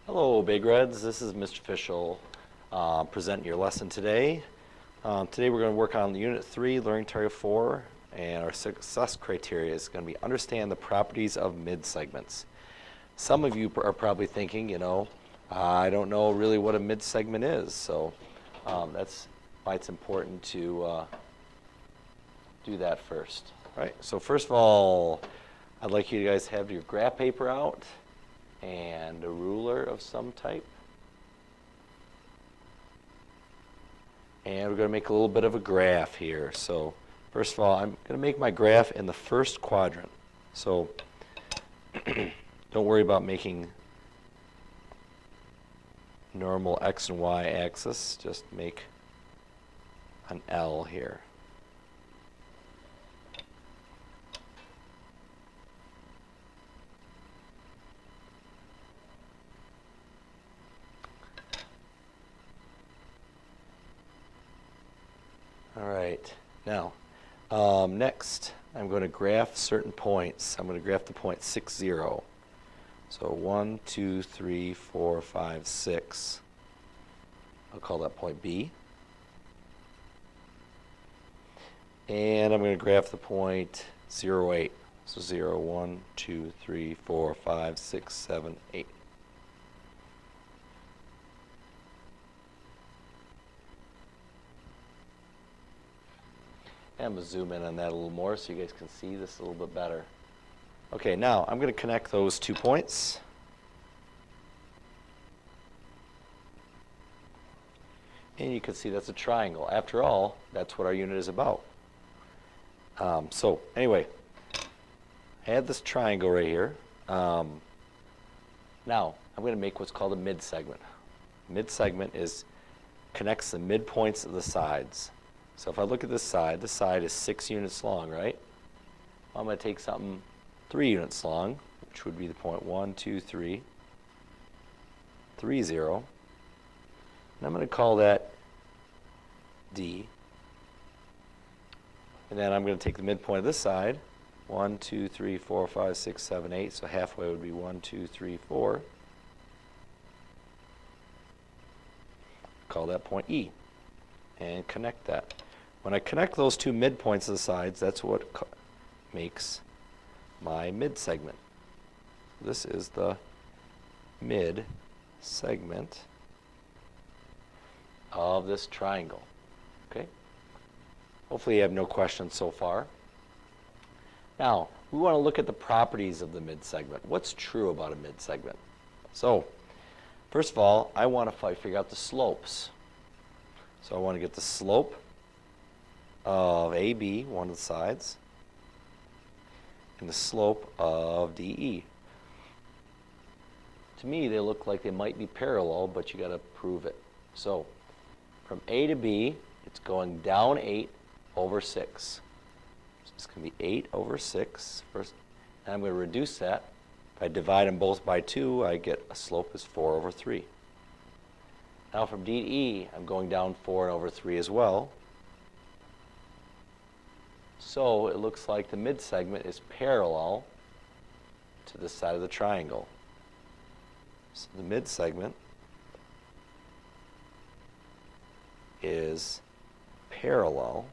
Hello, Big Reds. This is Mr. Fishel presenting your lesson today. Today we're going to work on Unit 3, Learning Target 4, and our success criteria is going to be understand the properties of mid-segments. Some of you are probably thinking, I don't know really what a mid-segment is, so that's why it's important to do that first. All right, so first of all, I'd like you guys to have your graph paper out and a ruler of some type. And we're going to make a little bit of a graph here. So first of all, I'm going to make my graph in the first quadrant. So don't worry about making normal X and Y axis. Just make an L here. All right, now next I'm going to graph certain points. I'm going to graph the point 6, 0. So 1, 2, 3, 4, 5, 6. I'll call that point B. And I'm going to graph the point 0, 8. So 0, 1, 2, 3, 4, 5, 6, 7, 8. And I'm going to zoom in on that a little more so you guys can see this a little bit better. Okay, now I'm going to connect those 2 points. And you can see that's a triangle. After all, that's what our unit is about. So anyway, I had this triangle right here. Now I'm going to make what's called a mid-segment. Mid-segment connects the midpoints of the sides. So if I look at this side is 6 units long, right? Well, I'm going to take something 3 units long, which would be the point 1, 2, 3, 3, 0. And I'm going to call that D. And then I'm going to take the midpoint of this side, 1, 2, 3, 4, 5, 6, 7, 8. So halfway would be 1, 2, 3, 4. Call that point E. And connect that. When I connect those 2 midpoints of the sides, that's what makes my mid-segment. This is the mid-segment of this triangle. Okay? Hopefully you have no questions so far. Now, we want to look at the properties of the mid-segment. What's true about a mid-segment? So, first of all, I want to figure out the slopes. So I want to get the slope of AB, one of the sides, and the slope of DE. To me, they look like they might be parallel, but you got to prove it. So from A to B, it's going down 8 over 6. So it's going to be 8 over 6 first, and I'm going to reduce that. If I divide them both by 2, I get a slope is 4 over 3. Now from D to E, I'm going down 4 over 3 as well. So it looks like the mid-segment is parallel to this side of the triangle. So the mid-segment is parallel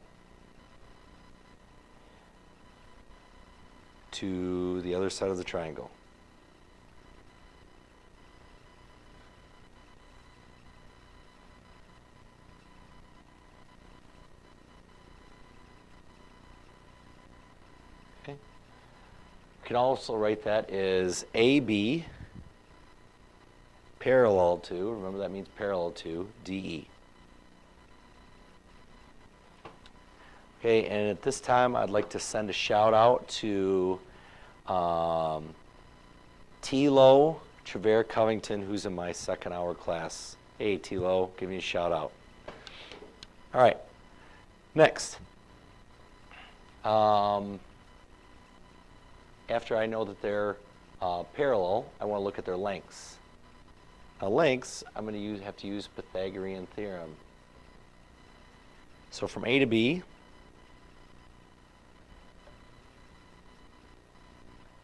to the other side of the triangle. You can also write that as AB parallel to, remember that means parallel to, DE. Okay, and at this time I'd like to send a shout out to Tilo Trevere Covington, who's in my second hour class. Hey Tilo, give me a shout out. All right, next. After I know that they're parallel, I want to look at their lengths. Now lengths, I'm going to have to use Pythagorean theorem. So from A to B,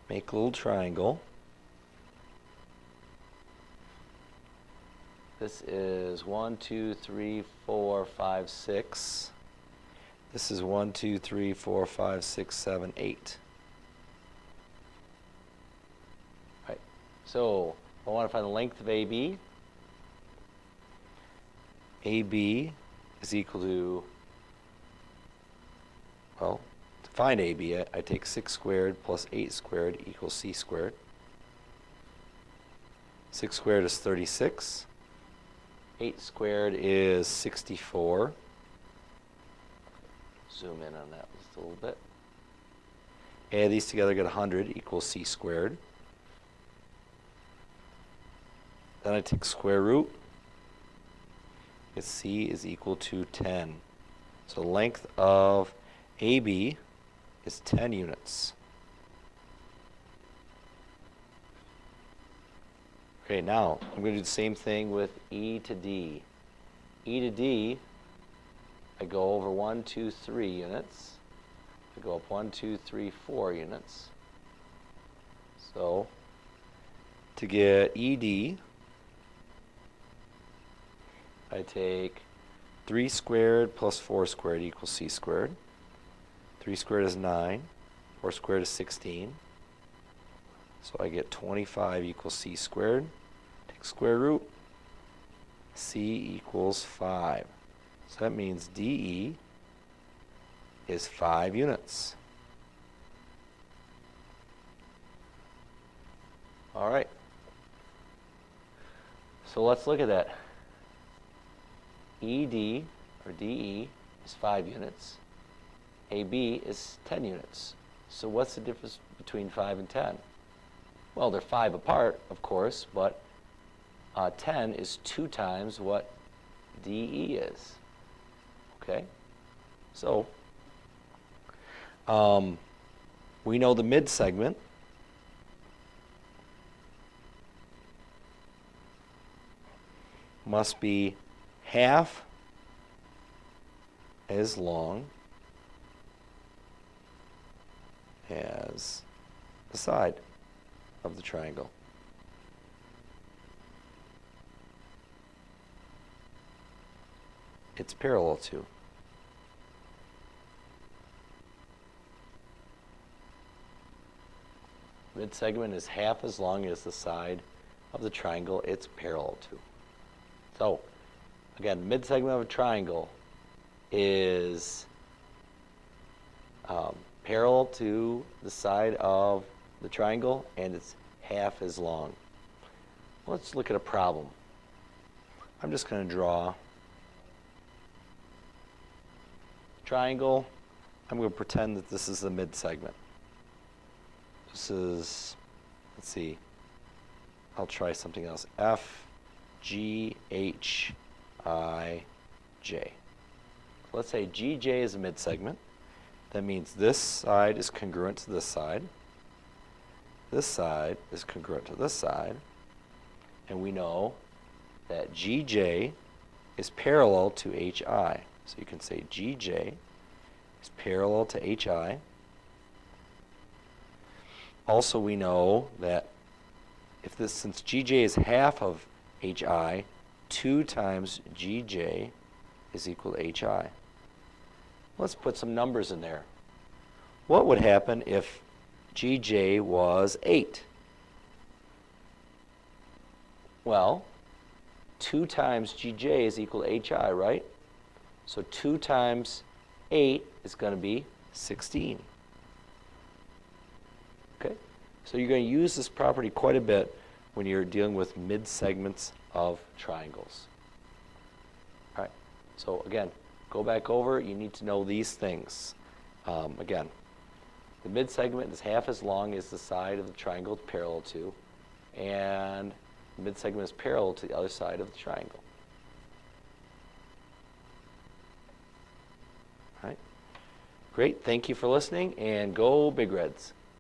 make a little triangle. This is 1, 2, 3, 4, 5, 6. This is 1, 2, 3, 4, 5, 6, 7, 8. Right. So I want to find the length of AB. AB is equal to, well, to find AB, I take 6 squared plus 8 squared equals C squared. 6 squared is 36. 8 squared is 64. Zoom in on that just a little bit. Add these together, get 100 equals C squared. Then I take square root. C is equal to 10. So the length of AB is 10 units. Okay, now I'm going to do the same thing with E to D. E to D, I go over 1, 2, 3 units. I go up 1, 2, 3, 4 units. So to get ED, I take 3 squared plus 4 squared equals C squared. 3 squared is 9. 4 squared is 16. So I get 25 equals C squared. Take square root. C equals 5. So that means DE is 5 units. All right. So let's look at that. ED, or DE, is 5 units. AB is 10 units. So what's the difference between 5 and 10? Well, they're 5 apart, of course, but 10 is 2 times what DE is. Okay? So, we know the mid-segment. Must be half as long as the side of the triangle. It's parallel to. Mid-segment is half as long as the side of the triangle it's parallel to. So, again, mid-segment of a triangle is parallel to the side of the triangle, and it's half as long. Let's look at a problem. I'm just going to draw a triangle. I'm going to pretend that this is the mid-segment. This is, let's see, I'll try something else. F, G, H, I, J. Let's say GJ is a mid-segment. That means this side is congruent to this side. This side is congruent to this side. And we know that GJ is parallel to HI. So you can say GJ is parallel to HI. Also, we know that since GJ is half of HI, 2 times GJ is equal to HI. Let's put some numbers in there. What would happen if GJ was 8? Well, 2 times GJ is equal to HI, right? So 2 times 8 is going to be 16. Okay? So you're going to use this property quite a bit when you're dealing with mid-segments of triangles. All right. So again, go back over. You need to know these things. Again, the mid-segment is half as long as the side of the triangle it's parallel to, and the mid-segment is parallel to the other side of the triangle. All right. Great. Thank you for listening, and go Big Reds.